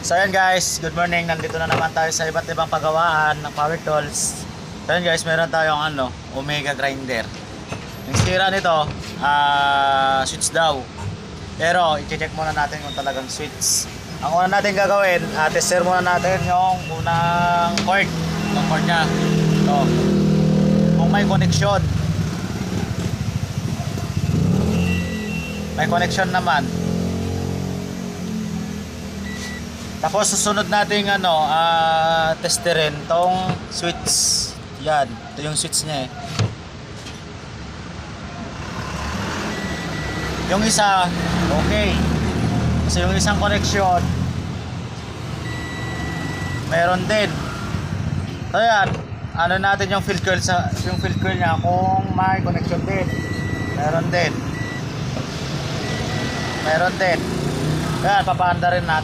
So ayan guys, good morning. Nandito na naman tayo sa iba't ibang pagawaan ng power tools. So ayan guys, meron tayong Omega grinder. Yung sira nito, switch daw. Pero i-check muna natin kung talagang switch. Ang una natin gagawin, tester muna natin yung unang cord. Yung cord nya. Ito. Kung may connection. May connection naman. Tapos susunod natin testerin tong switch. Yan, ito yung switch niya eh. Yung isa, okay. Kasi yung isang connection meron din. So yan, ano natin yung field coil niya kung may connection din. Meron din. Yan, papaanda rin natin.